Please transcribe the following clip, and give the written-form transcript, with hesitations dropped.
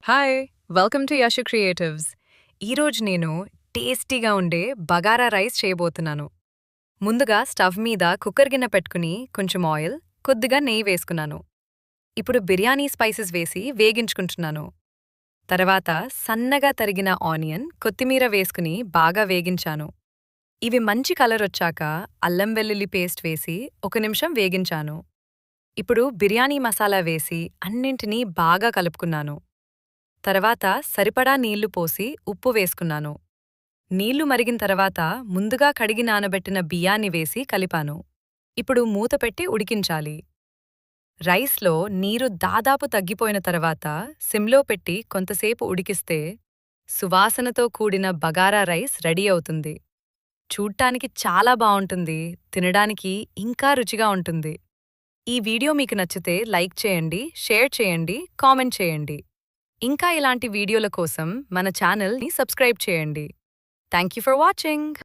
Hi! Welcome to Yashu creatives. ఈరోజు నేను టేస్టీగా ఉండే బగారా రైస్ చేయబోతున్నాను. ముందుగా స్టవ్ మీద కుక్కర్ గిన్నె పెట్టుకుని కొంచెం ఆయిల్, కొద్దిగా నెయ్యి వేసుకున్నాను. ఇప్పుడు బిర్యానీ స్పైసెస్ వేసి వేగించుకుంటున్నాను. తర్వాత సన్నగా తరిగిన ఆనియన్, కొత్తిమీర వేసుకుని బాగా వేగించాను. ఇవి మంచి కలర్ వచ్చాక అల్లం వెల్లుల్లి పేస్ట్ వేసి 1 నిమిషం వేగించాను. ఇప్పుడు బిర్యానీ మసాలా వేసి అన్నింటినీ బాగా కలుపుకున్నాను. తర్వాత సరిపడా నీళ్లు పోసి ఉప్పు వేసుకున్నాను. నీళ్లు మరిగిన తర్వాత ముందుగా కడిగి నానబెట్టిన బియ్యాన్ని వేసి కలిపాను. ఇప్పుడు మూత పెట్టి ఉడికించాలి. రైస్లో నీరు దాదాపు తగ్గిపోయిన తర్వాత సిమ్లో పెట్టి కొంతసేపు ఉడికిస్తే సువాసనతో కూడిన బగారా రైస్ రెడీ అవుతుంది. చూడ్డానికి చాలా బావుంటుంది, తినడానికి ఇంకా రుచిగా ఉంటుంది. ఈ వీడియో మీకు నచ్చితే లైక్ చేయండి, షేర్ చేయండి, కామెంట్ చేయండి. ఇంకా ఇలాంటి వీడియోల కోసం మన ఛానల్ని సబ్స్క్రైబ్ చేయండి. Thank you for watching.